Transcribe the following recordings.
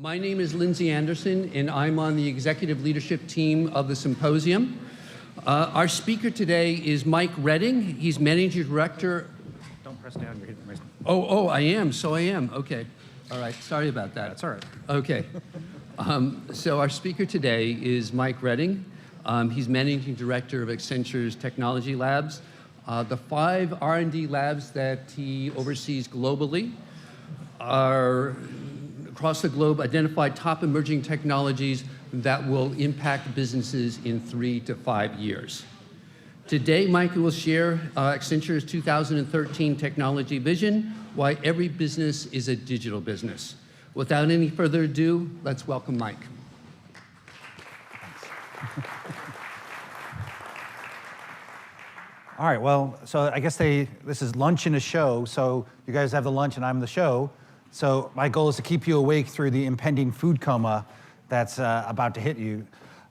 My name is Lindsay Anderson, and I'm on the executive leadership team of the symposium. Our speaker today is Mike Redding. He's Managing Director. Don't press down, you're hitting my... Oh, I am, so I am, okay. All right, sorry about that. That's all right. Okay. So our speaker today is Mike Redding. He's Managing Director of Accenture's Technology Labs. The 5 R&D labs that he oversees globally are across the globe identified top emerging technologies that will impact businesses in 3 to 5 years. Today, Mike will share Accenture's 2013 Technology Vision, why every business is a digital business. Without any further ado, let's welcome Mike. All right, well, so I guess this is lunch and a show, so you guys have the lunch and I'm the show. So my goal is to keep you awake through the impending food coma that's about to hit you.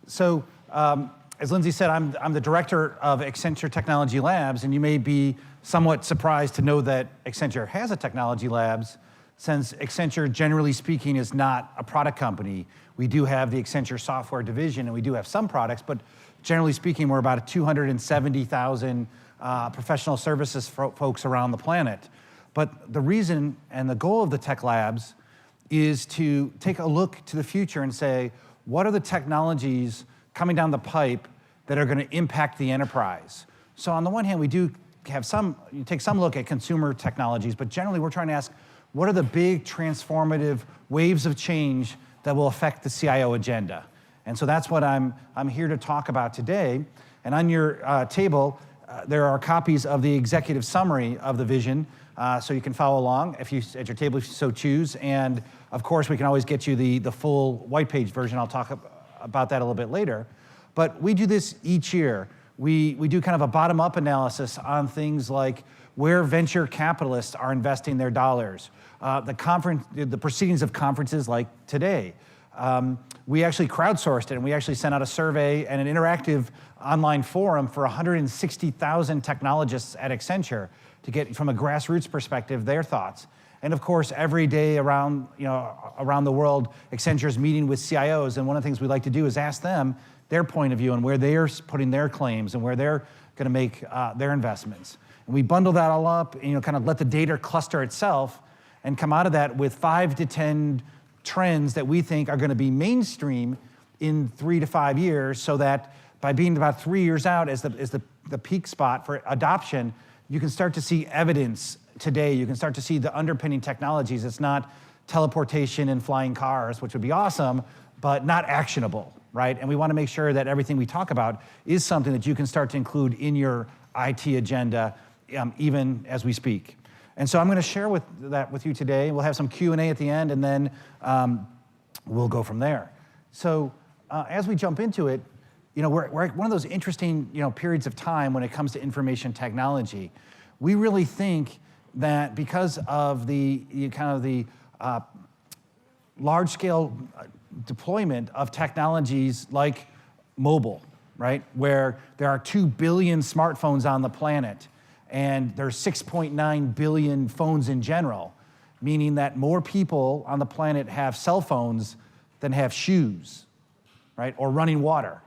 So as Lindsay said, I'm the director of Accenture Technology Labs, and you may be somewhat surprised to know that Accenture has a technology labs, since Accenture, generally speaking, is not a product company. We do have the Accenture software division, and we do have some products, but generally speaking, we're about 270,000 professional services folks around the planet. But the reason and the goal of the Tech Labs is to take a look to the future and say, what are the technologies coming down the pipe that are going to impact the enterprise? So on the one hand, we do have you take some look at consumer technologies, but generally we're trying to ask, what are the big transformative waves of change that will affect the CIO agenda? And so that's what I'm here to talk about today. And on your table, there are copies of the executive summary of the vision, so you can follow along at your table if you so choose. And of course, we can always get you the full white page version. I'll talk about that a little bit later. But we do this each year. We do kind of a bottom-up analysis on things like where venture capitalists are investing their dollars, the proceedings of conferences like today. We actually crowdsourced it, and we actually sent out a survey and an interactive online forum for 160,000 technologists at Accenture to get, from a grassroots perspective, their thoughts. And of course, every day around the world, Accenture's meeting with CIOs, and one of the things we like to do is ask them their point of view and where they're putting their claims and where they're going to make their investments. And we bundle that all up, and kind of let the data cluster itself, and come out of that with 5 to 10 trends that we think are going to be mainstream in 3 to 5 years, so that by being about 3 years out as the peak spot for adoption, you can start to see evidence today. You can start to see the underpinning technologies. It's not teleportation and flying cars, which would be awesome, but not actionable, right? And we want to make sure that everything we talk about is something that you can start to include in your IT agenda, even as we speak. And so I'm going to share that with you today. We'll have some Q&A at the end, and then we'll go from there. So as we jump into it, we're at one of those interesting periods of time when it comes to information technology. We really think that because of the large-scale deployment of technologies like mobile, right, where there are 2 billion smartphones on the planet, and there's 6.9 billion phones in general, meaning that more people on the planet have cell phones than have shoes, right, or running water.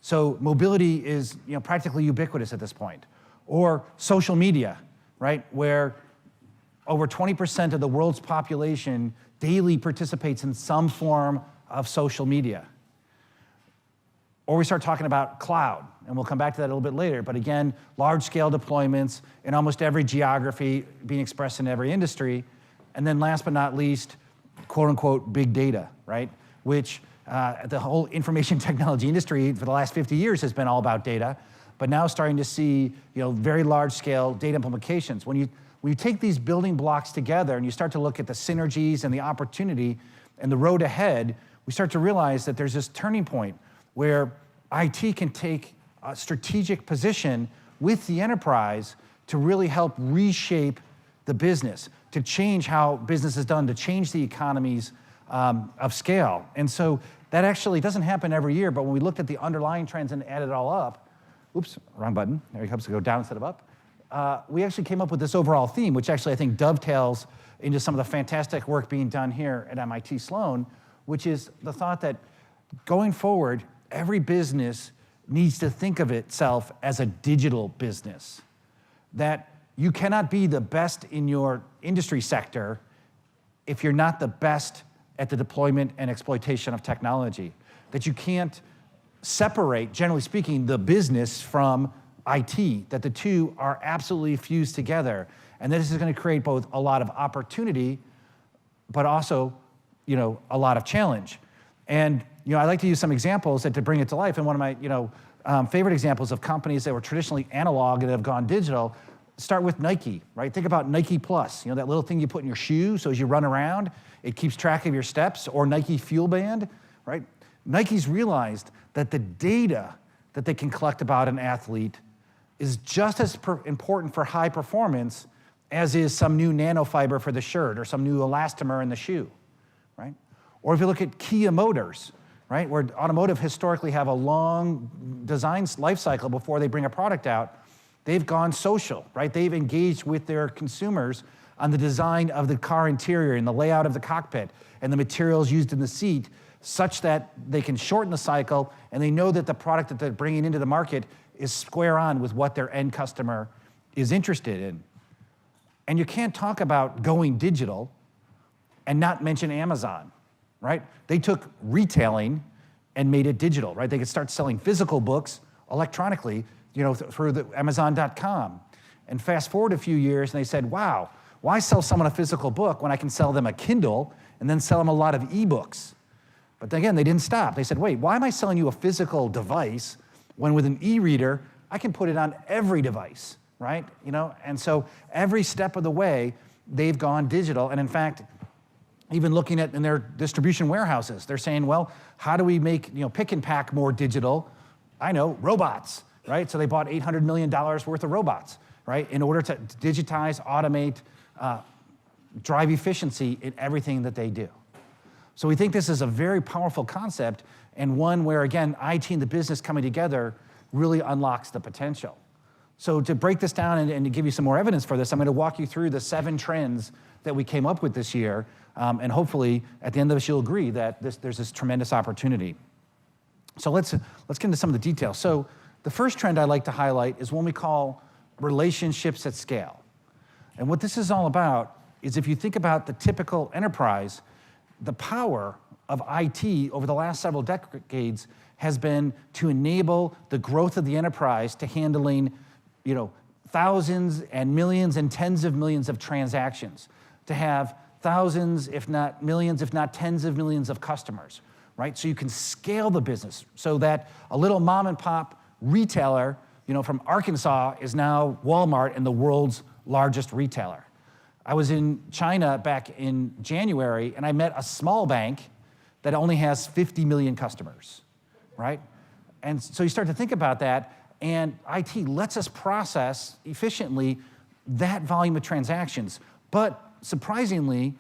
So mobility is practically ubiquitous at this point. Or social media, right, where over 20% of the world's population daily participates in some form of social media. Or we start talking about cloud, and we'll come back to that a little bit later, but again, large-scale deployments in almost every geography being expressed in every industry. And then last but not least, quote-unquote, big data, right, which the whole information technology industry for the last 50 years has been all about data, but now starting to see very large-scale data implications. When you take these building blocks together and you start to look at the synergies and the opportunity and the road ahead, we start to realize that there's this turning point where IT can take a strategic position with the enterprise to really help reshape the business, to change how business is done, to change the economies of scale. And so that actually doesn't happen every year, but when we looked at the underlying trends and added it all up, oops, wrong button, there it comes to go down instead of up, we actually came up with this overall theme, which actually I think dovetails into some of the fantastic work being done here at MIT Sloan, which is the thought that going forward, every business needs to think of itself as a digital business. That you cannot be the best in your industry sector if you're not the best at the deployment and exploitation of technology. That you can't separate, generally speaking, the business from IT, that the two are absolutely fused together. And this is going to create both a lot of opportunity, but also, a lot of challenge. And, I like to use some examples to bring it to life. And one of my, favorite examples of companies that were traditionally analog and have gone digital, start with Nike, right? Think about Nike Plus, that little thing you put in your shoe, so as you run around, it keeps track of your steps, or Nike Fuel Band, right? Nike's realized that the data that they can collect about an athlete is just as important for high performance as is some new nanofiber for the shirt or some new elastomer in the shoe, right? Or if you look at Kia Motors, right, where automotive historically have a long design life cycle before they bring a product out, they've gone social, right? They've engaged with their consumers on the design of the car interior and the layout of the cockpit and the materials used in the seat, such that they can shorten the cycle and they know that the product that they're bringing into the market is square on with what their end customer is interested in. And you can't talk about going digital and not mention Amazon, right? They took retailing and made it digital, right? They could start selling physical books electronically, through the Amazon.com. And fast forward a few years and they said, wow, why sell someone a physical book when I can sell them a Kindle and then sell them a lot of ebooks? But again, they didn't stop. They said, wait, why am I selling you a physical device when with an e-reader, I can put it on every device, right? And so every step of the way, they've gone digital. And in fact, even looking at in their distribution warehouses, they're saying, well, how do we make pick and pack more digital? I know, robots, right? So they bought $800 million worth of robots, right? In order to digitize, automate, drive efficiency in everything that they do. So we think this is a very powerful concept and one where, again, IT and the business coming together really unlocks the potential. So to break this down and to give you some more evidence for this, I'm going to walk you through the 7 trends that we came up with this year, and hopefully at the end of this you'll agree that there's this tremendous opportunity. So let's get into some of the details. So the first trend I'd like to highlight is one we call relationships at scale. And what this is all about is if you think about the typical enterprise, the power of IT over the last several decades has been to enable the growth of the enterprise to handling, thousands and millions and tens of millions of transactions, to have thousands, if not millions, if not tens of millions of customers, right? So you can scale the business so that a little mom and pop retailer, from Arkansas is now Walmart and the world's largest retailer. I was in China back in January and I met a small bank that only has 50 million customers, right? And so you start to think about that, and IT lets us process efficiently that volume of transactions. But surprisingly,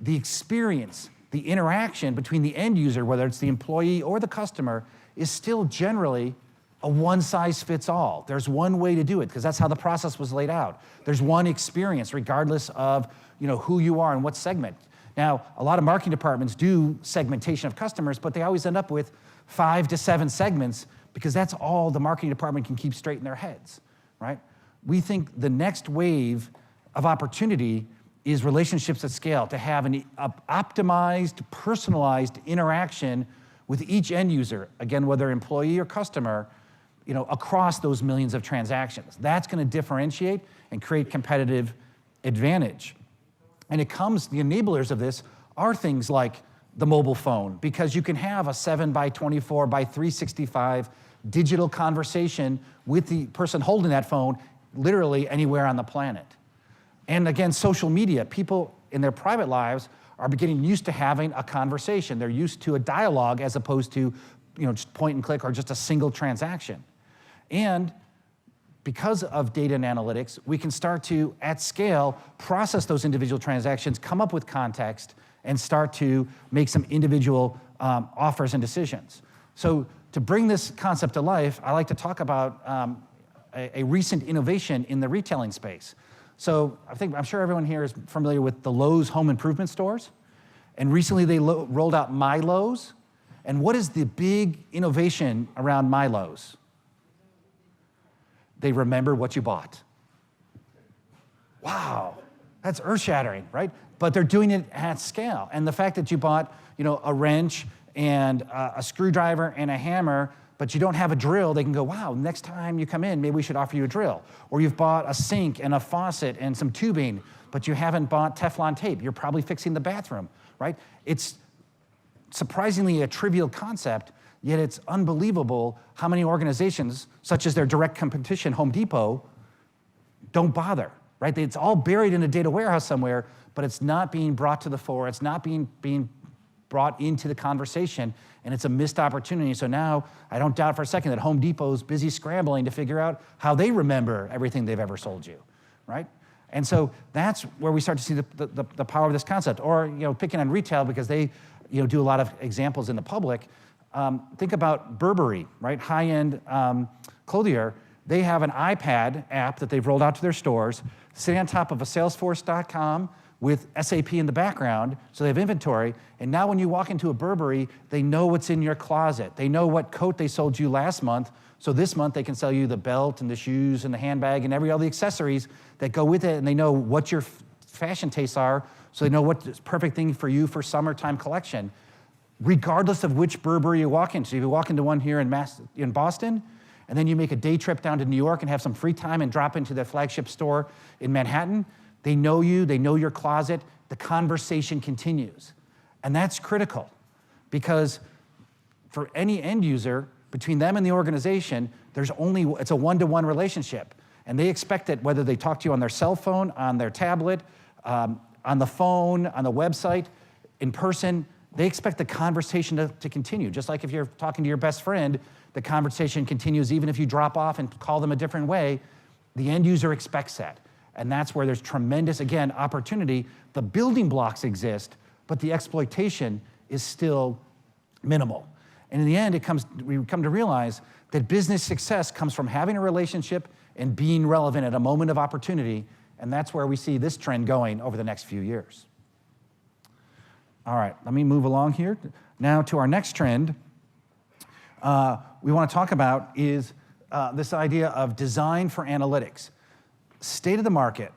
the experience, the interaction between the end user, whether it's the employee or the customer, is still generally a one-size-fits-all. There's one way to do it because that's how the process was laid out. There's one experience regardless of who you are and what segment. Now, a lot of marketing departments do segmentation of customers, but they always end up with 5 to 7 segments because that's all the marketing department can keep straight in their heads, right? We think the next wave of opportunity is relationships at scale, to have an optimized, personalized interaction with each end user, again, whether employee or customer, across those millions of transactions. That's going to differentiate and create competitive advantage. And the enablers of this are things like the mobile phone, because you can have a 7x24 by 365 digital conversation with the person holding that phone literally anywhere on the planet. And again, social media, people in their private lives are getting used to having a conversation. They're used to a dialogue as opposed to just point and click or just a single transaction. And because of data and analytics, we can start to, at scale, process those individual transactions, come up with context, and start to make some individual offers and decisions. So to bring this concept to life, I like to talk about a recent innovation in the retailing space. So I'm sure everyone here is familiar with the Lowe's home improvement stores. And recently they rolled out Milo's. And what is the big innovation around Milo's? They remember what you bought. Wow, that's earth-shattering, right? But they're doing it at scale. And the fact that you bought, a wrench and a screwdriver and a hammer, but you don't have a drill, they can go, wow, next time you come in, maybe we should offer you a drill. Or you've bought a sink and a faucet and some tubing, but you haven't bought Teflon tape. You're probably fixing the bathroom, right? It's surprisingly a trivial concept, yet it's unbelievable how many organizations, such as their direct competition, Home Depot, don't bother, right? It's all buried in a data warehouse somewhere, but it's not being brought to the fore. It's not being brought into the conversation, and it's a missed opportunity. So now, I don't doubt for a second that Home Depot's busy scrambling to figure out how they remember everything they've ever sold you, right? And so that's where we start to see the power of this concept. Or, picking on retail, because they do a lot of examples in the public. Think about Burberry, right? High-end clothier. They have an iPad app that they've rolled out to their stores, sitting on top of a Salesforce.com with SAP in the background, so they have inventory. And now when you walk into a Burberry, they know what's in your closet. They know what coat they sold you last month, so this month they can sell you the belt and the shoes and the handbag and all the accessories that go with it, and they know what your fashion tastes are, so they know what's the perfect thing for you for summertime collection, regardless of which Burberry you walk into. If you walk into one here in Boston, and then you make a day trip down to New York and have some free time and drop into their flagship store in Manhattan, they know you, they know your closet, the conversation continues. And that's critical, because for any end user, between them and the organization, it's a one-to-one relationship. And they expect that whether they talk to you on their cell phone, on their tablet, on the phone, on the website, in person, they expect the conversation to continue. Just like if you're talking to your best friend, the conversation continues even if you drop off and call them a different way. The end user expects that. And that's where there's tremendous, again, opportunity. The building blocks exist, but the exploitation is still minimal. And in the end, we come to realize that business success comes from having a relationship and being relevant at a moment of opportunity, and that's where we see this trend going over the next few years. All right, let me move along here. Now to our next trend we want to talk about is this idea of design for analytics. State of the market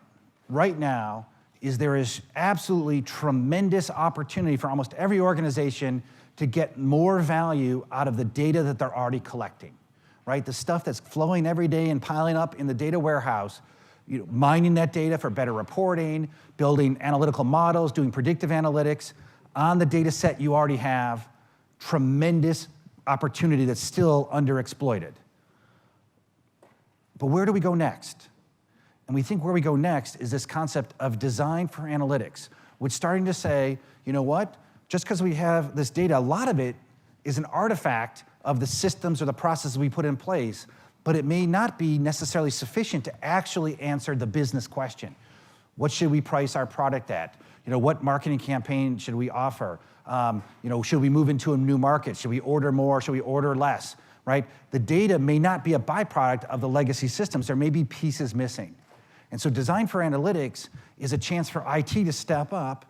right now is there is absolutely tremendous opportunity for almost every organization to get more value out of the data that they're already collecting, right? The stuff that's flowing every day and piling up in the data warehouse, mining that data for better reporting, building analytical models, doing predictive analytics on the data set you already have. Tremendous opportunity that's still underexploited. But where do we go next? And we think where we go next is this concept of design for analytics, which is starting to say, you know what? Just because we have this data, a lot of it is an artifact of the systems or the processes we put in place, but it may not be necessarily sufficient to actually answer the business question. What should we price our product at? What marketing campaign should we offer? Should we move into a new market? Should we order more? Should we order less? Right? The data may not be a byproduct of the legacy systems. There may be pieces missing. And so design for analytics is a chance for IT to step up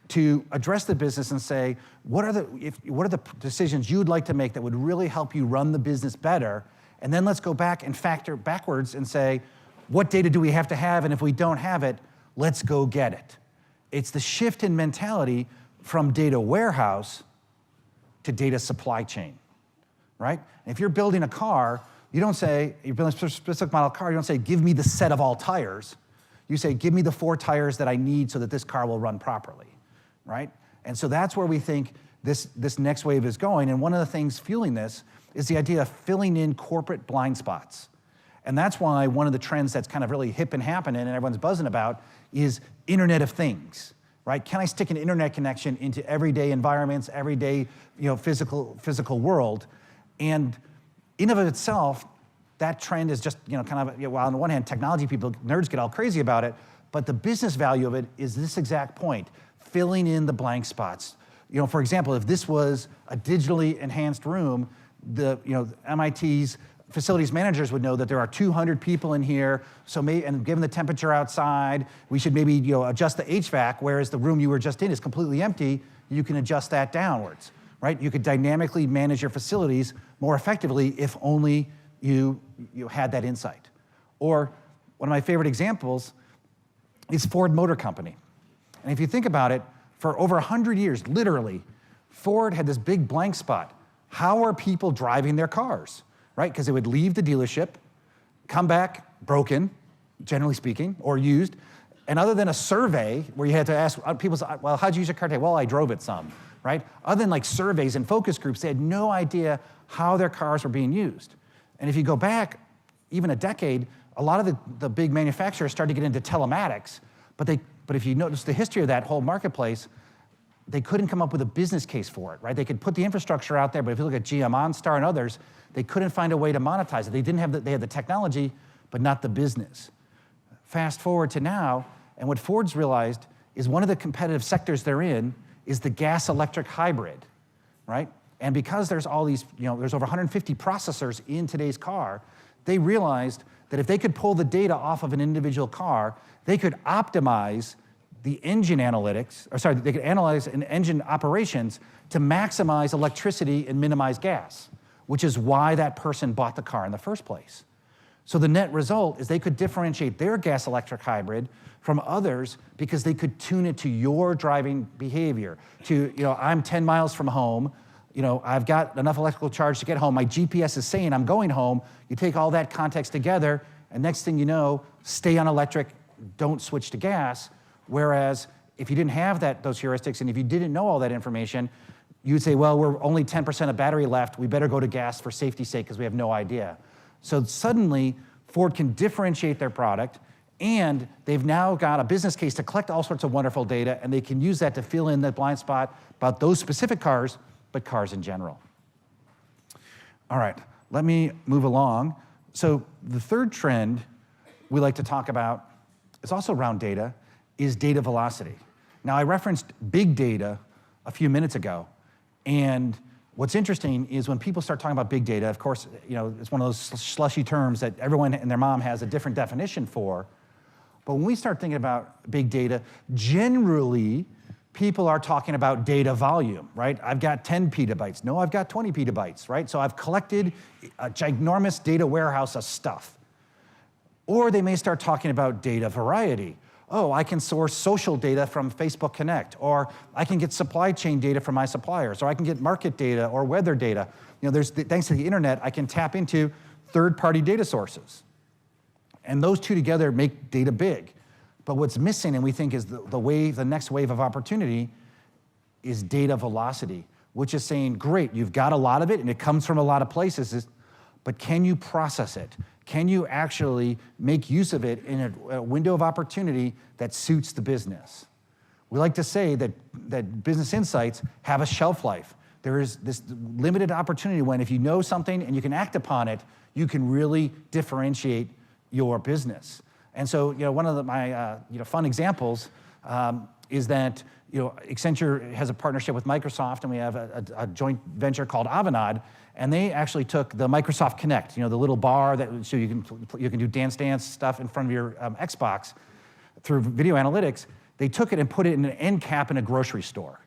to address the business and say, what are the decisions you'd like to make that would really help you run the business better? And then let's go back and factor backwards and say, what data do we have to have? And if we don't have it, let's go get it. It's the shift in mentality from data warehouse to data supply chain, right? And if you're building a car, you don't say, you're building a specific model car, you don't say, give me the set of all tires. You say, give me the 4 tires that I need so that this car will run properly, right? And so that's where we think this next wave is going. And one of the things fueling this is the idea of filling in corporate blind spots. And that's why one of the trends that's kind of really hip and happening and everyone's buzzing about is Internet of Things, right? Can I stick an internet connection into everyday environments, everyday physical world? And in of itself, that trend is just well, on the one hand, technology people, nerds get all crazy about it, but the business value of it is this exact point, filling in the blank spots. For example, if this was a digitally enhanced room, MIT's facilities managers would know that there are 200 people in here, and given the temperature outside, we should maybe adjust the HVAC, whereas the room you were just in is completely empty, you can adjust that downwards, right? You could dynamically manage your facilities more effectively if only you had that insight. Or one of my favorite examples is Ford Motor Company. And if you think about it, for over 100 years, literally, Ford had this big blank spot. How are people driving their cars, right? Because they would leave the dealership, come back broken, generally speaking, or used. And other than a survey where you had to ask people, well, how'd you use your car today? Well, I drove it some, right? Other than like surveys and focus groups, they had no idea how their cars were being used. And if you go back even a decade, a lot of the big manufacturers started to get into telematics, but if you notice the history of that whole marketplace, they couldn't come up with a business case for it, right? They could put the infrastructure out there, but if you look at GM, OnStar, and others, they couldn't find a way to monetize it. They had the technology, but not the business. Fast forward to now, and what Ford's realized is one of the competitive sectors they're in is the gas-electric hybrid, right? And because there's all these, there's over 150 processors in today's car, they realized that if they could pull the data off of an individual car, they could optimize the engine analytics, they could analyze an engine operations to maximize electricity and minimize gas, which is why that person bought the car in the first place. So the net result is they could differentiate their gas-electric hybrid from others because they could tune it to your driving behavior. I'm 10 miles from home, I've got enough electrical charge to get home, my GPS is saying I'm going home, you take all that context together, and next thing you know, stay on electric, don't switch to gas. Whereas if you didn't have those heuristics and if you didn't know all that information, you'd say, well, we're only 10% of battery left, we better go to gas for safety's sake because we have no idea. So suddenly, Ford can differentiate their product, and they've now got a business case to collect all sorts of wonderful data, and they can use that to fill in that blind spot about those specific cars, but cars in general. All right, let me move along. So the third trend we like to talk about is also around data, is data velocity. Now, I referenced big data a few minutes ago, and what's interesting is when people start talking about big data, of course, it's one of those slushy terms that everyone and their mom has a different definition for, but when we start thinking about big data, generally, people are talking about data volume, right? I've got 10 petabytes. No, I've got 20 petabytes, right? So I've collected a ginormous data warehouse of stuff. Or they may start talking about data variety. Oh, I can source social data from Facebook Connect, or I can get supply chain data from my suppliers, or I can get market data or weather data. Thanks to the internet, I can tap into third-party data sources. And those two together make data big. But what's missing, and we think is the next wave of opportunity, is data velocity, which is saying, great, you've got a lot of it, and it comes from a lot of places, but can you process it? Can you actually make use of it in a window of opportunity that suits the business? We like to say that business insights have a shelf life. There is this limited opportunity when if you know something and you can act upon it, you can really differentiate your business. And so, one of my fun examples is that Accenture has a partnership with Microsoft, and we have a joint venture called Avanade, and they actually took the Microsoft Kinect, the little bar so you can do Dance stuff in front of your Xbox through video analytics. They took it and put it in an end cap in a grocery store.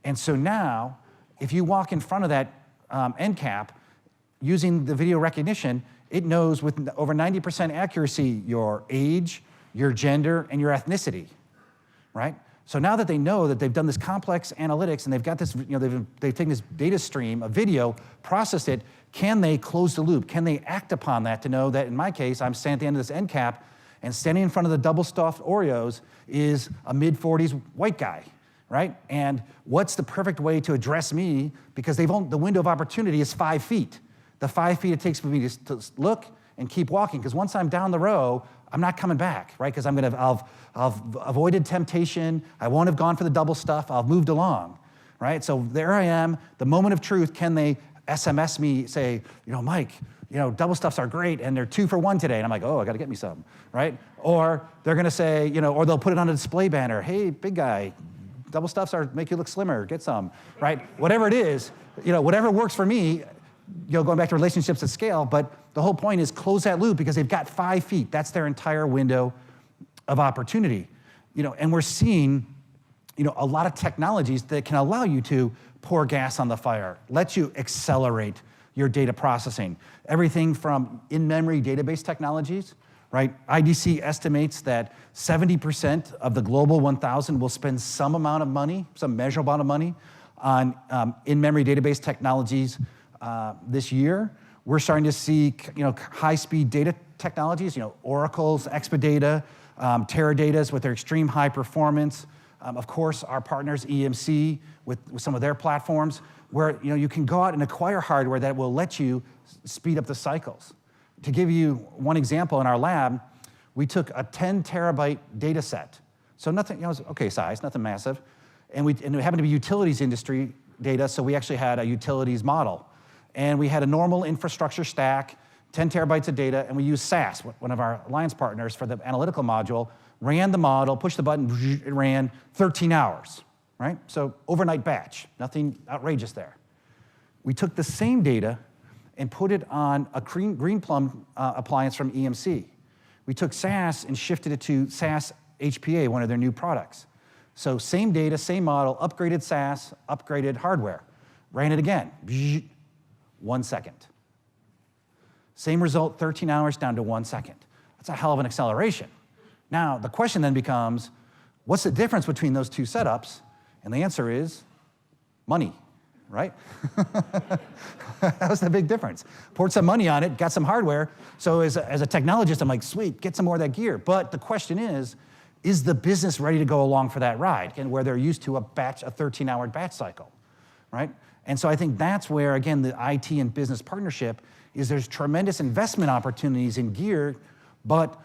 And so now, if you walk in front of that end cap using the video recognition, it knows with over 90% accuracy your age, your gender, and your ethnicity, right? So now that they know that they've done this complex analytics and they've got this, they've taken this data stream of video, processed it, can they close the loop? Can they act upon that to know that, in my case, I'm standing at the end of this end cap, and standing in front of the double-stuffed Oreos is a mid-40s white guy, right? And what's the perfect way to address me? Because the window of opportunity is 5 feet. The 5 feet it takes for me to look and keep walking, because once I'm down the row, I'm not coming back, right? Because I've avoided temptation, I won't have gone for the double stuff, I've moved along, right? So there I am, the moment of truth, can they SMS me, say, Mike, double stuffs are great and they're 2 for 1 today. And I'm like, oh, I gotta get me some, right? Or they're gonna say, or they'll put it on a display banner, hey, big guy, double stuffs make you look slimmer, get some, right? Whatever it is, whatever works for me, going back to relationships at scale, but The whole point is close that loop because they've got 5 feet. That's their entire window of opportunity. And we're seeing a lot of technologies that can allow you to pour gas on the fire, let you accelerate your data processing. Everything from in-memory database technologies, right? IDC estimates that 70% of the global 1,000 will spend some amount of money, some measurable amount of money, on in-memory database technologies this year. We're starting to see high-speed data technologies, Oracle's Exadata, Teradata's with their extreme high performance. Of course, our partners, EMC, with some of their platforms, where you can go out and acquire hardware that will let you speed up the cycles. To give you one example, in our lab, we took a 10 terabyte data set. So nothing, it was okay size, nothing massive. And it happened to be utilities industry data, so we actually had a utilities model. And we had a normal infrastructure stack, 10 terabytes of data, and we used SAS, one of our alliance partners, for the analytical module, ran the model, pushed the button, it ran 13 hours, right? So overnight batch, nothing outrageous there. We took the same data and put it on a Greenplum appliance from EMC. We took SAS and shifted it to SAS HPA, one of their new products. So same data, same model, upgraded SAS, upgraded hardware. Ran it again, 1 second. Same result, 13 hours down to 1 second. That's a hell of an acceleration. Now, the question then becomes, what's the difference between those two setups? And the answer is money, right? That was the big difference. Poured some money on it, got some hardware. So as a technologist, I'm like, sweet, get some more of that gear. But the question is the business ready to go along for that ride? And where they're used to a 13-hour batch cycle, right? And so I think that's where, again, the IT and business partnership is there's tremendous investment opportunities in gear, but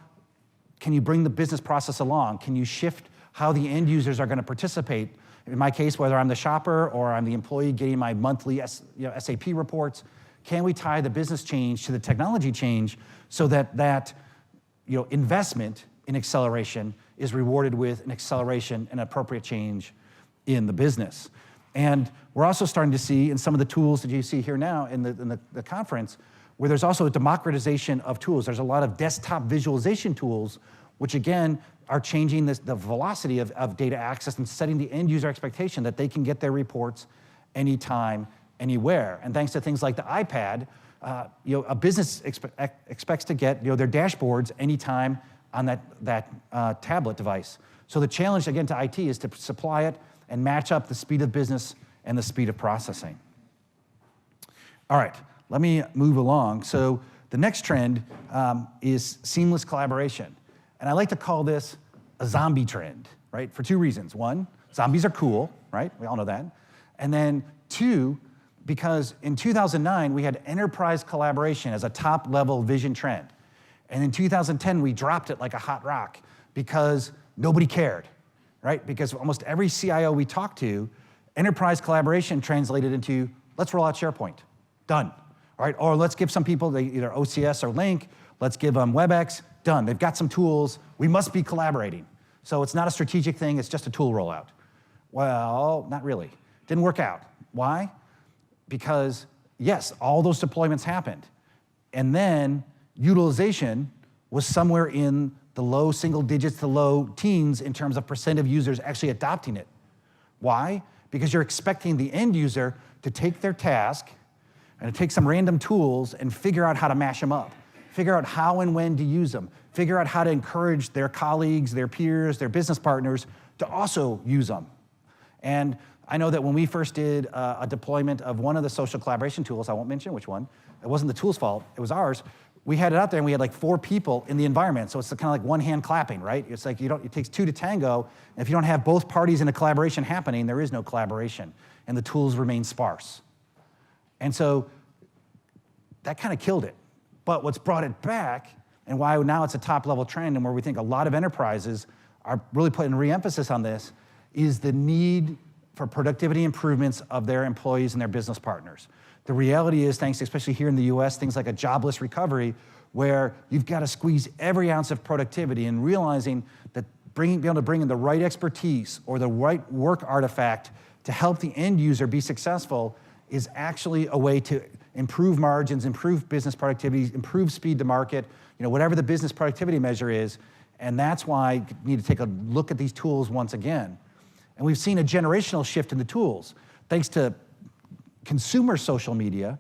can you bring the business process along? Can you shift how the end users are going to participate? In my case, whether I'm the shopper or I'm the employee getting my monthly SAP reports, can we tie the business change to the technology change so that investment in acceleration is rewarded with an acceleration and appropriate change in the business? And we're also starting to see in some of the tools that you see here now in the conference, where there's also a democratization of tools. There's a lot of desktop visualization tools, which again, are changing the velocity of data access and setting the end user expectation that they can get their reports anytime, anywhere. And thanks to things like the iPad, a business expects to get their dashboards anytime on that tablet device. So the challenge, again, to IT is to supply it and match up the speed of business and the speed of processing. All right, let me move along. So the next trend is seamless collaboration. And I like to call this a zombie trend, right? For two reasons. One, zombies are cool, right? We all know that. And then two, because in 2009, we had enterprise collaboration as a top-level vision trend. And in 2010, we dropped it like a hot rock because nobody cared, right? Because almost every CIO we talked to, enterprise collaboration translated into, let's roll out SharePoint, done, all right? Or let's give some people either OCS or Link, let's give them WebEx, done. They've got some tools, we must be collaborating. So it's not a strategic thing, it's just a tool rollout. Well, not really. Didn't work out. Why? Because yes, all those deployments happened. And then utilization was somewhere in the low single digits to low teens in terms of % of users actually adopting it. Why? Because you're expecting the end user to take their task and to take some random tools and figure out how to mash them up, figure out how and when to use them, figure out how to encourage their colleagues, their peers, their business partners to also use them. And I know that when we first did a deployment of one of the social collaboration tools, I won't mention which one, it wasn't the tool's fault, it was ours, we had it out there and we had like 4 people in the environment. So it's kind of like one hand clapping, right? It's like it takes 2 to tango. And if you don't have both parties in a collaboration happening, there is no collaboration. And the tools remain sparse. And so that kind of killed it. But what's brought it back and why now it's a top level trend and where we think a lot of enterprises are really putting re-emphasis on this is the need for productivity improvements of their employees and their business partners. The reality is, thanks especially here in the US, things like a jobless recovery, where you've got to squeeze every ounce of productivity and realizing that being able to bring in the right expertise or the right work artifact to help the end user be successful is actually a way to improve margins, improve business productivity, improve speed to market, whatever the business productivity measure is. And that's why you need to take a look at these tools once again. And we've seen a generational shift in the tools. Thanks to consumer social media,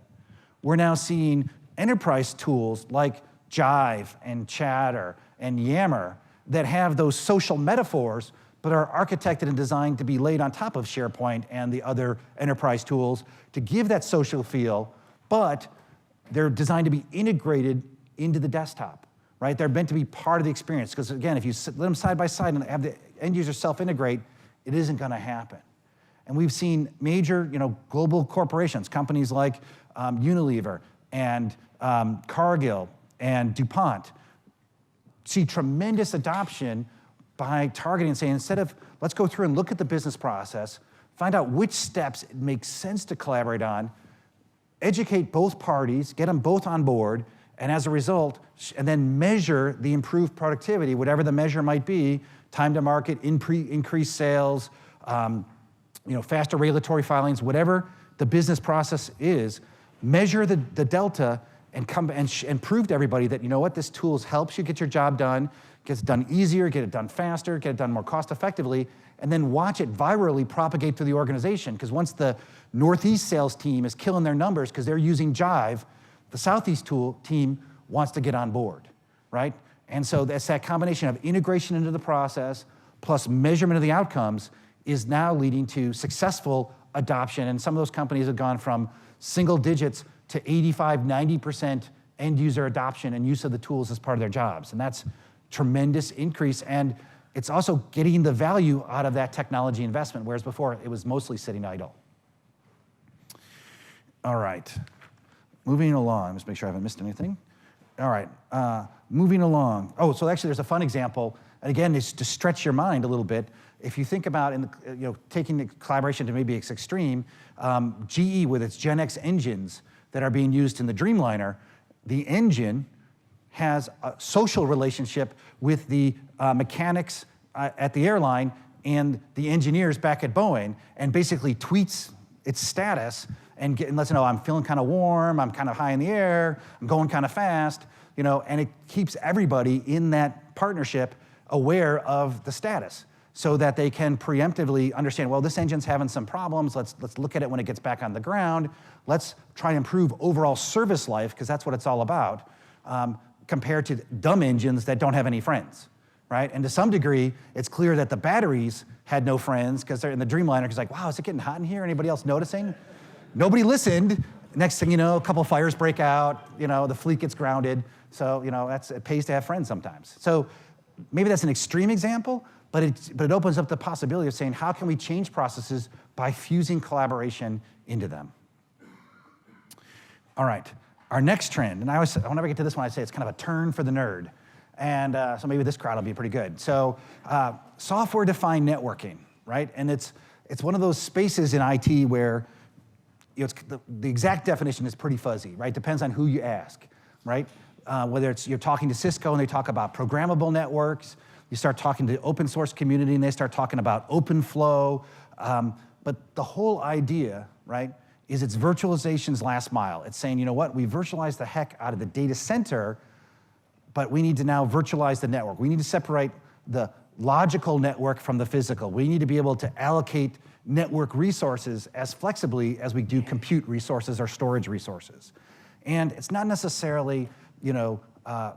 we're now seeing enterprise tools like Jive and Chatter and Yammer that have those social metaphors, but are architected and designed to be laid on top of SharePoint and the other enterprise tools to give that social feel, but they're designed to be integrated into the desktop, right? They're meant to be part of the experience, because again, if you let them side by side and have the end user self-integrate, it isn't gonna happen. And we've seen major global corporations, companies like Unilever and Cargill and DuPont, see tremendous adoption by targeting and saying, instead of, let's go through and look at the business process, find out which steps it makes sense to collaborate on, educate both parties, get them both on board, and as a result, and then measure the improved productivity, whatever the measure might be, time to market, increased sales, faster regulatory filings, whatever the business process is, measure the delta and come and prove to everybody that, this tool helps you get your job done, gets it done easier, get it done faster, get it done more cost effectively, and then watch it virally propagate through the organization. Because once the Northeast sales team is killing their numbers because they're using Jive, the Southeast team wants to get on board, right? And so that's that combination of integration into the process plus measurement of the outcomes is now leading to successful adoption. And some of those companies have gone from single digits to 85, 90% end user adoption and use of the tools as part of their jobs. And that's tremendous increase. And it's also getting the value out of that technology investment, whereas before it was mostly sitting idle. All right, moving along. Let's make sure I haven't missed anything. All right, moving along. Oh, so actually there's a fun example. And again, it's to stretch your mind a little bit. If you think about taking the collaboration to maybe its extreme, GE with its Gen X engines that are being used in the Dreamliner, the engine has a social relationship with the mechanics at the airline and the engineers back at Boeing, and basically tweets its status and lets it know, I'm feeling kind of warm, I'm kind of high in the air, I'm going kind of fast, and it keeps everybody in that partnership aware of the status so that they can preemptively understand, well, this engine's having some problems, let's look at it when it gets back on the ground, let's try and improve overall service life, because that's what it's all about, compared to dumb engines that don't have any friends, right? And to some degree, it's clear that the batteries had no friends because they're in the Dreamliner, because like, wow, is it getting hot in here? Anybody else noticing? Nobody listened. Next thing you know, a couple fires break out, the fleet gets grounded. So, it pays to have friends sometimes. So maybe that's an extreme example, but it opens up the possibility of saying, how can we change processes by fusing collaboration into them? All right, our next trend, and whenever I get to this one, I say it's kind of a turn for the nerd. And so maybe this crowd will be pretty good. So software-defined networking, right? And it's one of those spaces in IT where the exact definition is pretty fuzzy, right? Depends on who you ask, right? Whether you're talking to Cisco and they talk about programmable networks, you start talking to the open source community and they start talking about open flow. But the whole idea, right, is it's virtualization's last mile. It's saying, we virtualize the heck out of the data center, but we need to now virtualize the network. We need to separate the logical network from the physical. We need to be able to allocate network resources as flexibly as we do compute resources or storage resources. And it's not necessarily, a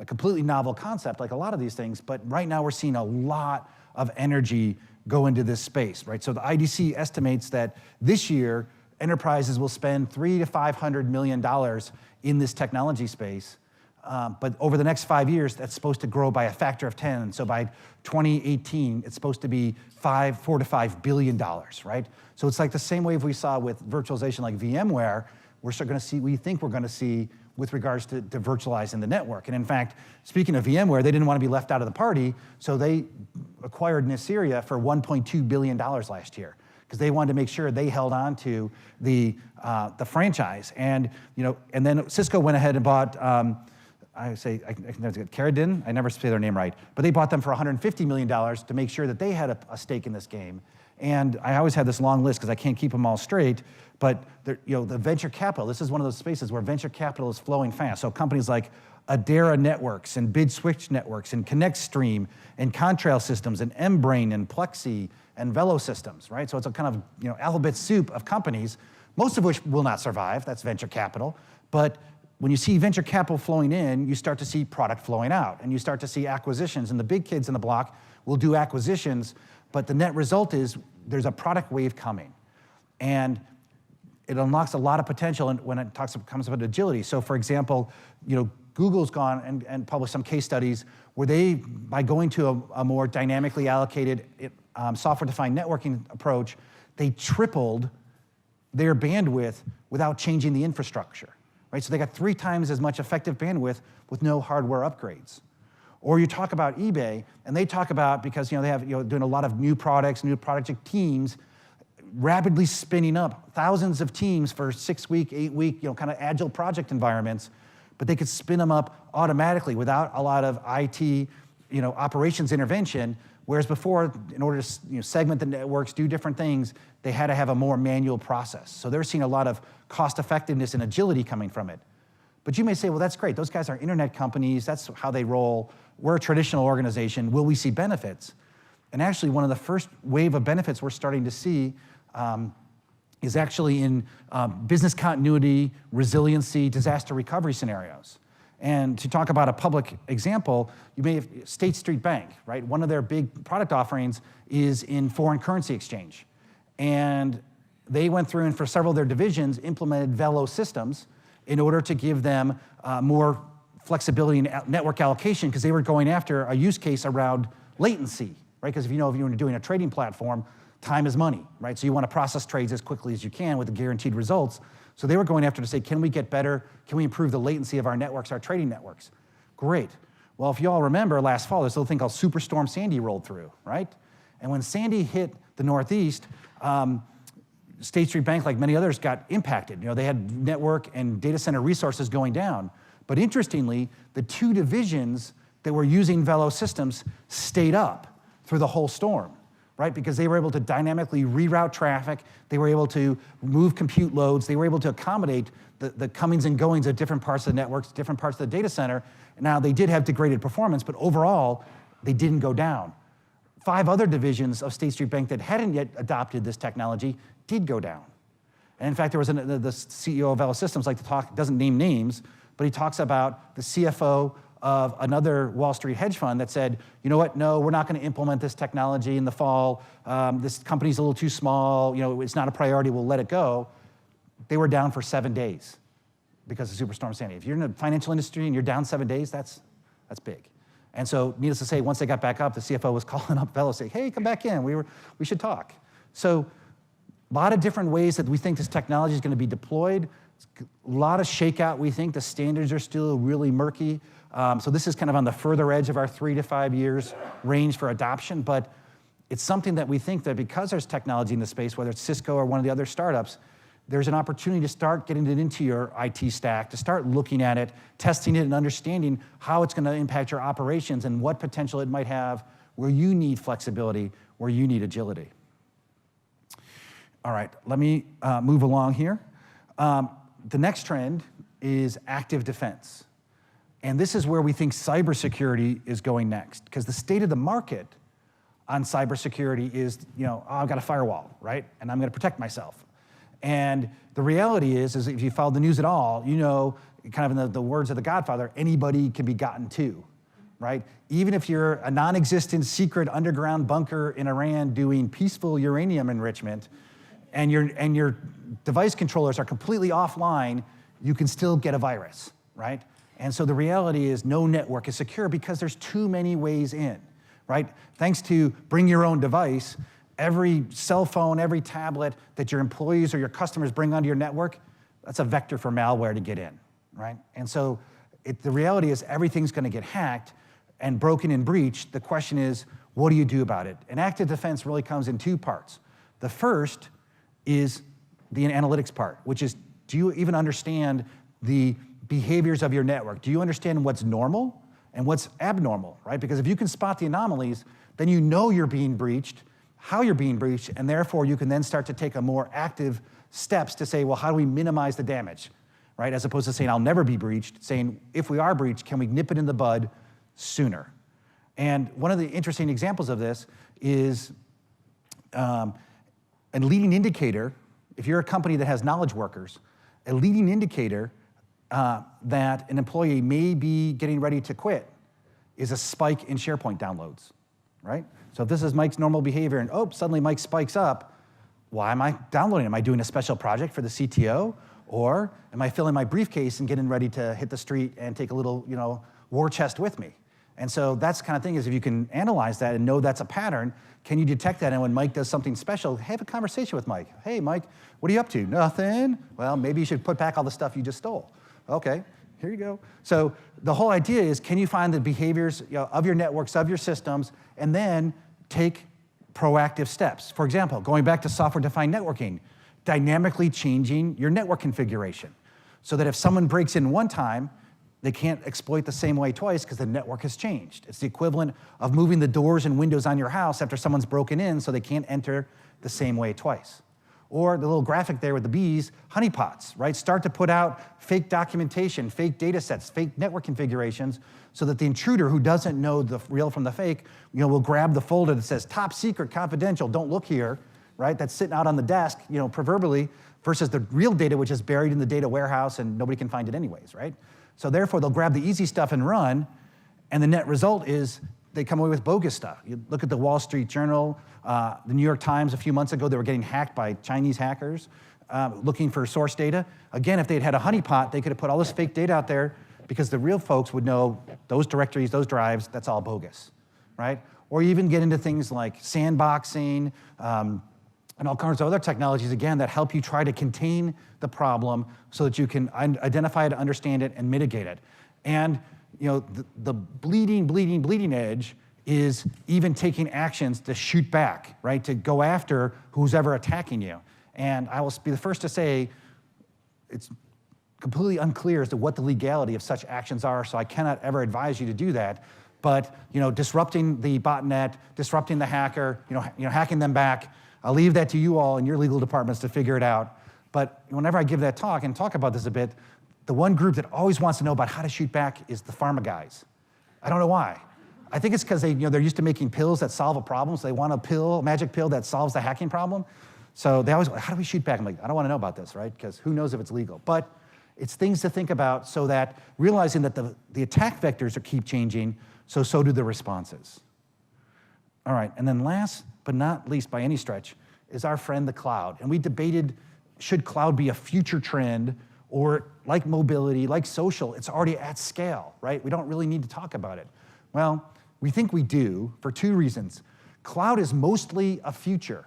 completely novel concept like a lot of these things, but right now we're seeing a lot of energy go into this space, right? So the IDC estimates that this year, enterprises will spend $300 to $500 million in this technology space. But over the next 5 years, that's supposed to grow by a factor of 10. So by 2018, it's supposed to be $4 to $5 billion, right? So it's like the same wave we saw with virtualization like VMware, we think we're gonna see with regards to virtualizing the network. And in fact, speaking of VMware, they didn't want to be left out of the party, so they acquired Nicira for $1.2 billion last year, because they wanted to make sure they held on to the franchise. And and then Cisco went ahead and bought, I can never get Caradin, I never say their name right, but they bought them for $150 million to make sure that they had a stake in this game. And I always had this long list because I can't keep them all straight, But the venture capital, this is one of those spaces where venture capital is flowing fast. So companies like Adara Networks and Bid Switch Networks and ConnectStream and Contrail Systems and Mbrain and Plexi and Velo Systems, right? So it's a kind of alphabet soup of companies, most of which will not survive. That's venture capital. But when you see venture capital flowing in, you start to see product flowing out, and you start to see acquisitions. And the big kids in the block will do acquisitions, but the net result is there's a product wave coming. And it unlocks a lot of potential when it comes about agility. So for example, Google's gone and published some case studies where they, by going to a more dynamically allocated software-defined networking approach, they tripled their bandwidth without changing the infrastructure, right? So they got 3 times as much effective bandwidth with no hardware upgrades. Or you talk about eBay, and they talk about, because they have doing a lot of new products, new project teams, rapidly spinning up thousands of teams for 6-week, 8-week, kind of agile project environments, but they could spin them up automatically without a lot of IT, operations intervention. Whereas before, in order to segment the networks, do different things, they had to have a more manual process. So they're seeing a lot of cost effectiveness and agility coming from it. But you may say, well, that's great. Those guys are internet companies. That's how they roll. We're a traditional organization. Will we see benefits? And actually, one of the first wave of benefits we're starting to see is actually in business continuity, resiliency, disaster recovery scenarios. And to talk about a public example, you may have State Street Bank, right? One of their big product offerings is in foreign currency exchange. And they went through and for several of their divisions implemented Velo systems in order to give them more flexibility in network allocation, because they were going after a use case around latency, right? Because if you're doing a trading platform, time is money, right? So you want to process trades as quickly as you can with the guaranteed results. So they were going after to say, can we get better? Can we improve the latency of our networks, our trading networks? Great. Well, if you all remember last fall, this little thing called Superstorm Sandy rolled through, right? And when Sandy hit the Northeast, State Street Bank, like many others, got impacted. They had network and data center resources going down. But interestingly, the 2 divisions that were using Velo systems stayed up through the whole storm, right? Because they were able to dynamically reroute traffic. They were able to move compute loads. They were able to accommodate the comings and goings of different parts of the networks, different parts of the data center. Now, they did have degraded performance, but overall, they didn't go down. 5 other divisions of State Street Bank that hadn't yet adopted this technology did go down. And in fact, there was the CEO of Velo Systems like to talk, doesn't name names, but he talks about the CFO of another Wall Street hedge fund that said, you know what, no, we're not going to implement this technology in the fall. This company's a little too small. It's not a priority. We'll let it go. They were down for 7 days because of Superstorm Sandy. If you're in the financial industry and you're down 7 days, that's big. And so, needless to say, once they got back up, the CFO was calling up Velo saying, hey, come back in. We should talk. So, a lot of different ways that we think this technology is going to be deployed. A lot of shakeout, we think. The standards are still really murky. So this is kind of on the further edge of our 3 to 5 years range for adoption, but it's something that we think that because there's technology in the space, whether it's Cisco or one of the other startups, there's an opportunity to start getting it into your IT stack, to start looking at it, testing it, and understanding how it's going to impact your operations and what potential it might have where you need flexibility, where you need agility. All right, let me move along here. The next trend is active defense. And this is where we think cybersecurity is going next, because the state of the market on cybersecurity is, I've got a firewall, right? And I'm going to protect myself. And the reality is if you follow the news at all, kind of in the words of The Godfather, anybody can be gotten to, right? Even if you're a non-existent secret underground bunker in Iran doing peaceful uranium enrichment, and your device controllers are completely offline, you can still get a virus, right? And so the reality is no network is secure because there's too many ways in, right? Thanks to bring your own device, every cell phone, every tablet that your employees or your customers bring onto your network, that's a vector for malware to get in, right? And so the reality is everything's going to get hacked and broken and breached. The question is, what do you do about it? And active defense really comes in 2 parts. The first is the analytics part, which is, do you even understand the behaviors of your network? Do you understand what's normal and what's abnormal, right? Because if you can spot the anomalies, then you know you're being breached, how you're being breached, and therefore you can then start to take a more active steps to say, well, how do we minimize the damage, right? As opposed to saying, I'll never be breached, saying, if we are breached, can we nip it in the bud sooner? And one of the interesting examples of this is a leading indicator, if you're a company that has knowledge workers, a leading indicator that an employee may be getting ready to quit is a spike in SharePoint downloads, right? So if this is Mike's normal behavior and, oh, suddenly Mike spikes up, why am I downloading? Am I doing a special project for the CTO? Or am I filling my briefcase and getting ready to hit the street and take a little, war chest with me? And so that's the kind of thing is if you can analyze that and know that's a pattern, can you detect that? And when Mike does something special, have a conversation with Mike. Hey, Mike, what are you up to? Nothing. Well, maybe you should put back all the stuff you just stole. Okay, here you go. So the whole idea is, can you find the behaviors of your networks, of your systems, and then take proactive steps? For example, going back to software-defined networking, dynamically changing your network configuration so that if someone breaks in one time, they can't exploit the same way twice because the network has changed. It's the equivalent of moving the doors and windows on your house after someone's broken in so they can't enter the same way twice. Or the little graphic there with the bees, honeypots, right? Start to put out fake documentation, fake data sets, fake network configurations so that the intruder who doesn't know the real from the fake, will grab the folder that says top secret, confidential, don't look here, right? That's sitting out on the desk, proverbially, versus the real data which is buried in the data warehouse and nobody can find it anyways, right? So therefore, they'll grab the easy stuff and run, and the net result is they come away with bogus stuff. You look at the Wall Street Journal, the New York Times a few months ago, they were getting hacked by Chinese hackers looking for source data. Again, if they'd had a honeypot, they could have put all this fake data out there because the real folks would know those directories, those drives, that's all bogus, right? Or you even get into things like sandboxing, and all kinds of other technologies, again, that help you try to contain the problem so that you can identify it, understand it, and mitigate it. And the bleeding edge is even taking actions to shoot back, right? To go after who's ever attacking you. And I will be the first to say it's completely unclear as to what the legality of such actions are, so I cannot ever advise you to do that. But disrupting the botnet, disrupting the hacker, hacking them back, I'll leave that to you all in your legal departments to figure it out. But whenever I give that talk and talk about this a bit, the one group that always wants to know about how to shoot back is the pharma guys. I don't know why. I think it's because they're used to making pills that solve a problem, so they want a magic pill that solves the hacking problem. So they always go, how do we shoot back? I'm like, I don't want to know about this, right? Because who knows if it's legal. But it's things to think about so that realizing that the attack vectors keep changing, so do the responses. All right, and then last but not least by any stretch is our friend the cloud. And we debated, should cloud be a future trend or like mobility, like social, it's already at scale, right? We don't really need to talk about it. Well, we think we do for two reasons. Cloud is mostly a future,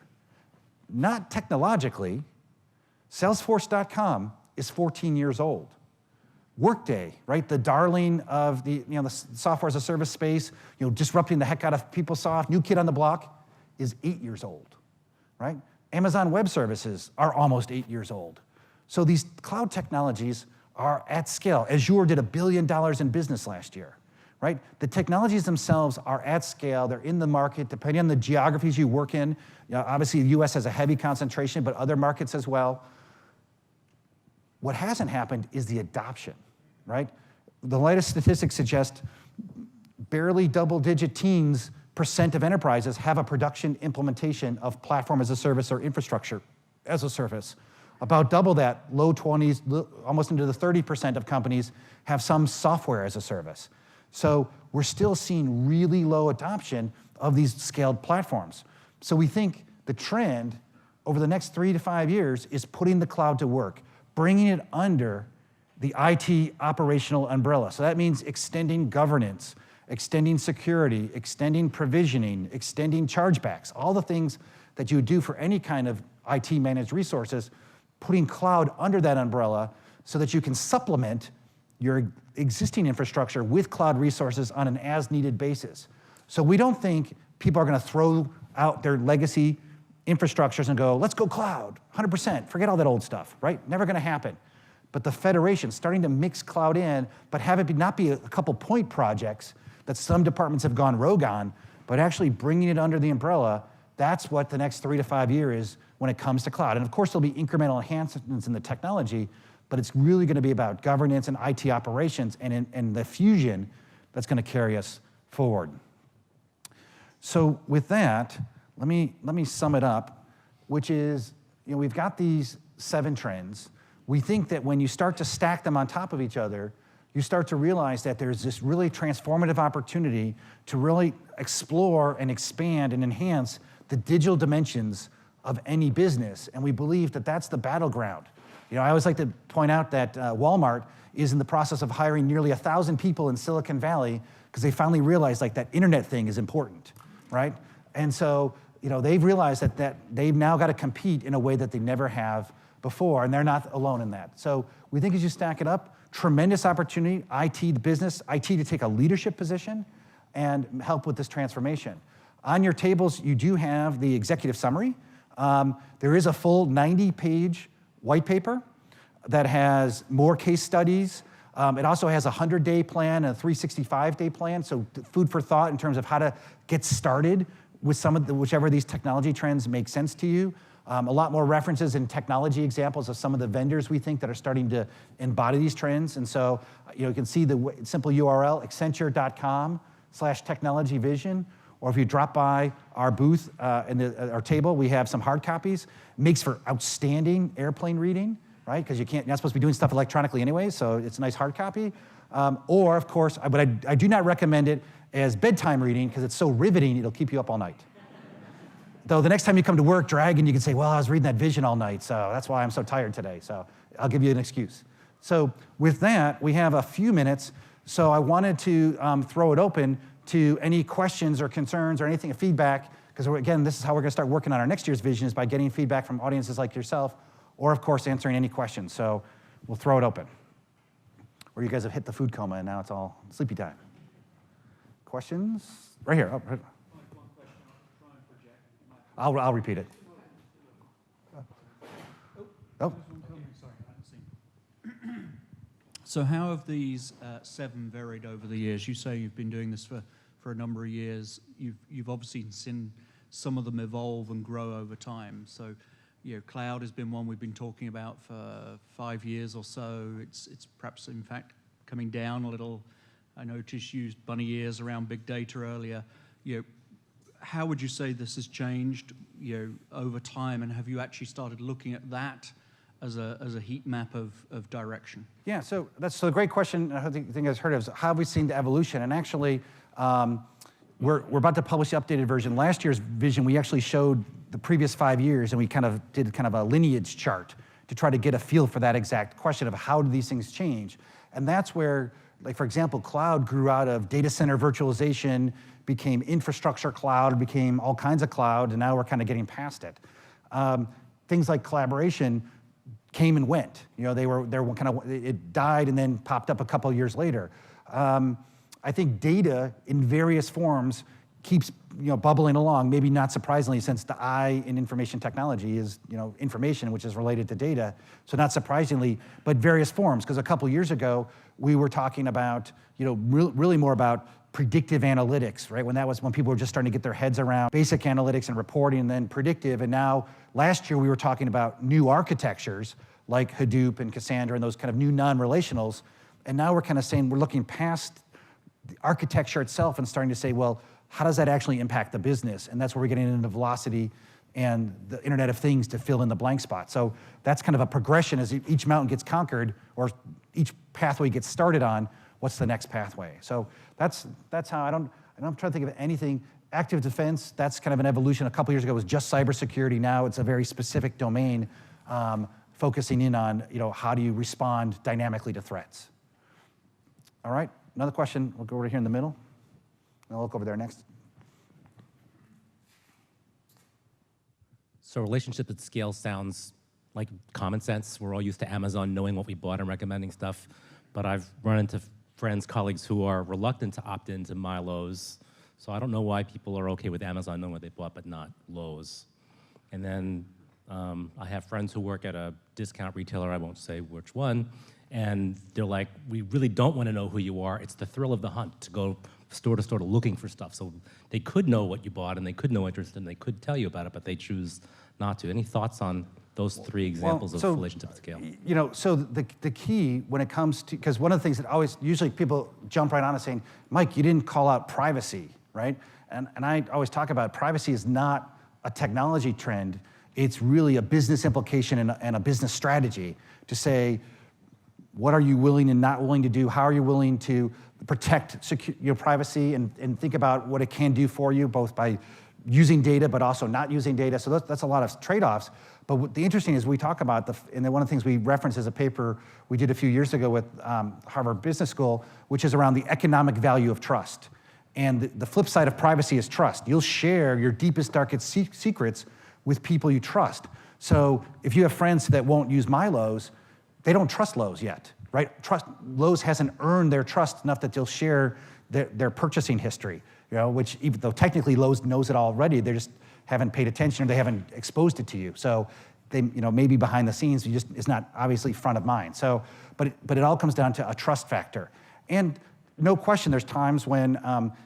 not technologically. Salesforce.com is 14 years old. Workday, right, the darling of the software as a service space, disrupting the heck out of PeopleSoft, new kid on the block, is 8 years old, right? Amazon Web Services are almost 8 years old. So these cloud technologies are at scale. Azure did $1 billion in business last year, right? The technologies themselves are at scale. They're in the market, depending on the geographies you work in. Obviously, the US has a heavy concentration, but other markets as well. What hasn't happened is the adoption, right? The latest statistics suggest barely double-digit teens % of enterprises have a production implementation of platform as a service or infrastructure as a service. About double that, low 20s, almost into the 30% of companies have some software as a service. So we're still seeing really low adoption of these scaled platforms. So we think the trend over the next 3 to 5 years is putting the cloud to work, bringing it under the IT operational umbrella. So that means extending governance, extending security, extending provisioning, extending chargebacks, all the things that you would do for any kind of IT managed resources, putting cloud under that umbrella so that you can supplement your existing infrastructure with cloud resources on an as-needed basis. So we don't think people are going to throw out their legacy infrastructures and go, let's go cloud, 100%, forget all that old stuff, right? Never going to happen. But the federation, starting to mix cloud in, but have it not be a couple point projects that some departments have gone rogue on, but actually bringing it under the umbrella That's what the next 3 to 5 years is when it comes to cloud. And of course, there'll be incremental enhancements in the technology, but it's really going to be about governance and IT operations and the fusion that's going to carry us forward. So with that, let me sum it up, which is, we've got these 7 trends. We think that when you start to stack them on top of each other, you start to realize that there's this really transformative opportunity to really explore and expand and enhance the digital dimensions of any business. And we believe that that's the battleground. I always like to point out that Walmart is in the process of hiring nearly 1,000 people in Silicon Valley because they finally realized that internet thing is important, right? And so, they've realized that they've now got to compete in a way that they never have before, and they're not alone in that. So we think as you stack it up, tremendous opportunity, IT, the business, IT to take a leadership position and help with this transformation. On your tables, you do have the executive summary. There is a full 90-page white paper that has more case studies. It also has a 100-day plan and a 365-day plan, so food for thought in terms of how to get started with whichever of these technology trends make sense to you. A lot more references and technology examples of some of the vendors we think that are starting to embody these trends. And so, you can see the simple URL, accenture.com/technology vision. Or if you drop by our booth in our table, we have some hard copies. Makes for outstanding airplane reading, right? Because you're not supposed to be doing stuff electronically anyway, so it's a nice hard copy. Or, of course, but I do not recommend it as bedtime reading because it's so riveting, it'll keep you up all night. Though the next time you come to work dragging, you can say, well, I was reading that vision all night, so that's why I'm so tired today. So I'll give you an excuse. So with that, we have a few minutes. So I wanted to throw it open to any questions or concerns or anything, feedback, because again, this is how we're going to start working on our next year's vision, is by getting feedback from audiences like yourself, or of course, answering any questions. So we'll throw it open. Or you guys have hit the food coma and now it's all sleepy time. Questions? Right here. Oh, right. I'll repeat it. Oh. So how have these 7 varied over the years? You say you've been doing this for a number of years. You've obviously seen some of them evolve and grow over time. So, cloud has been one we've been talking about for 5 years or so. It's perhaps, in fact, coming down a little. I noticed you used bunny ears around big data earlier. How would you say this has changed, over time, and have you actually started looking at that as a heat map of direction? Yeah, so that's a great question. I think you guys heard of is how have we seen the evolution? And actually, we're about to publish the updated version. Last year's vision, we actually showed the previous 5 years, and we did a lineage chart to try to get a feel for that exact question of how do these things change. And that's where, for example, cloud grew out of data center virtualization, became infrastructure cloud, became all kinds of cloud, and now we're kind of getting past it. Things like collaboration came and went. It died and then popped up a couple of years later. I think data in various forms keeps bubbling along, maybe not surprisingly, since the I in information technology is information, which is related to data. So not surprisingly, but various forms, because a couple years ago, we were talking about, really more about predictive analytics, right? When people were just starting to get their heads around basic analytics and reporting and then predictive. And now last year we were talking about new architectures like Hadoop and Cassandra and those kind of new non-relationals. And now we're kind of saying we're looking past the architecture itself and starting to say, well, how does that actually impact the business? And that's where we're getting into velocity and the Internet of Things to fill in the blank spot. So that's kind of a progression as each mountain gets conquered or each pathway gets started on, what's the next pathway? So that's how I'm trying to think of anything. Active defense, that's kind of an evolution. A couple years ago it was just cybersecurity. Now it's a very specific domain, focusing in on, how do you respond dynamically to threats? All right, another question. We'll go over here in the middle. I'll look over there next. So relationship at scale sounds like common sense. We're all used to Amazon knowing what we bought and recommending stuff. But I've run into friends, colleagues who are reluctant to opt into my Lowe's. So I don't know why people are okay with Amazon knowing what they bought, but not Lowe's. And then I have friends who work at a discount retailer, I won't say which one, And they're like, we really don't want to know who you are. It's the thrill of the hunt to go store to store looking for stuff. So they could know what you bought and they could know interest and they could tell you about it, but they choose not to. Any thoughts on those three examples of relationship scale? You know, so the key when it comes to, because one of the things that usually people jump right on is saying, Mike, you didn't call out privacy, right? And I always talk about privacy is not a technology trend. It's really a business implication and a business strategy to say, what are you willing and not willing to do? How are you willing to protect your privacy and think about what it can do for you, both by using data but also not using data? So that's a lot of trade-offs. But what the interesting is we talk about, and one of the things we reference is a paper we did a few years ago with Harvard Business School, which is around the economic value of trust. And the flip side of privacy is trust. You'll share your deepest, darkest secrets with people you trust. So if you have friends that won't use Milo's, they don't trust Lowe's yet, right? Lowe's hasn't earned their trust enough that they'll share their purchasing history, which even though technically Lowe's knows it already, they just haven't paid attention or they haven't exposed it to you. So they, maybe behind the scenes, it's not obviously front of mind. So, but it all comes down to a trust factor. And no question, there's times when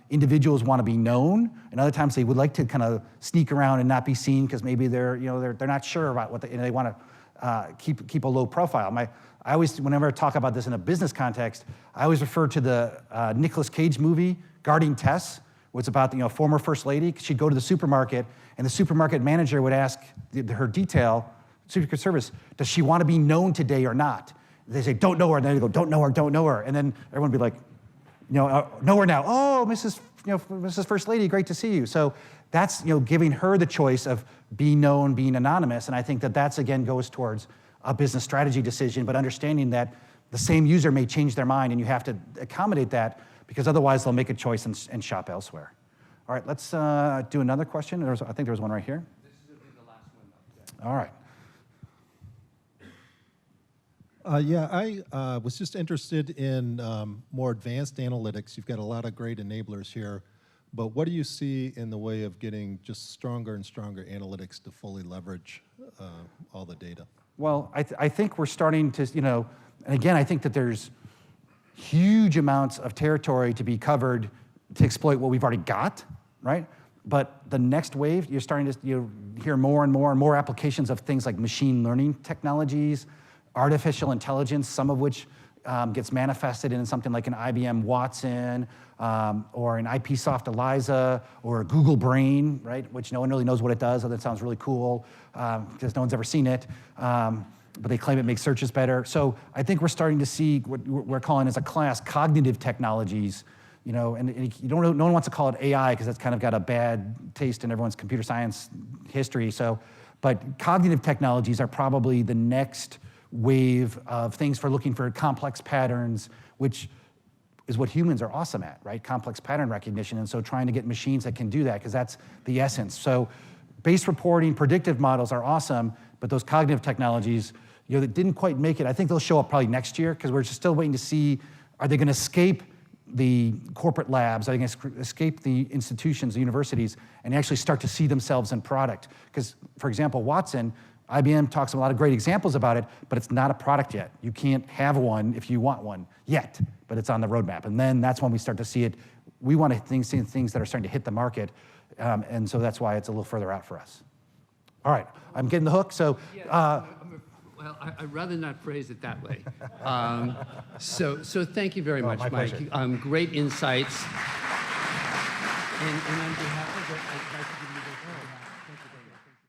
individuals want to be known, and other times they would like to kind of sneak around and not be seen because maybe they're not sure about what they want to keep a low profile. I always, whenever I talk about this in a business context, I always refer to the Nicolas Cage movie, Guarding Tess, which is about the former first lady. She'd go to the supermarket, and the supermarket manager would ask her Secret Service, does she want to be known today or not? They say, don't know her, and then they go, don't know her, don't know her. And then everyone would be like, know her now. Oh, Mrs. First Lady, great to see you. So that's giving her the choice of being known, being anonymous, and I think that's again goes towards a business strategy decision, but understanding that the same user may change their mind, and you have to accommodate that because otherwise they'll make a choice and shop elsewhere. All right, let's do another question. I think there was one right here. This will be the last one. All right. Yeah, I was just interested in more advanced analytics. You've got a lot of great enablers here, but what do you see in the way of getting just stronger and stronger analytics to fully leverage all the data? Well, I think we're starting to, and again, I think that there's huge amounts of territory to be covered to exploit what we've already got, right? But the next wave, you're starting to hear more and more applications of things like machine learning technologies, artificial intelligence, some of which gets manifested in something like an IBM Watson or an IPsoft Eliza or a Google Brain, right? Which no one really knows what it does, although it sounds really cool because no one's ever seen it. But they claim it makes searches better. So I think we're starting to see what we're calling as a class cognitive technologies, and no one wants to call it AI because that's kind of got a bad taste in everyone's computer science history. So, but cognitive technologies are probably the next wave of things for looking for complex patterns, which is what humans are awesome at, right? Complex pattern recognition. And so trying to get machines that can do that, because that's the essence. So base reporting, predictive models are awesome, but those cognitive technologies, that didn't quite make it. I think they'll show up probably next year, because we're just still waiting to see, are they going to escape the corporate labs? Are they going to escape the institutions, the universities, and actually start to see themselves in product? Because, for example, Watson, IBM talks a lot of great examples about it, but it's not a product yet. You can't have one if you want one yet, but it's on the roadmap. And then that's when we start to see it. We want to see things that are starting to hit the market, and so that's why it's a little further out for us. All right, I'm getting the hook, so. Well, I'd rather not phrase it that way. So thank you very much, my Mike. pleasure. Great insights. And on behalf of it, I'd like to give you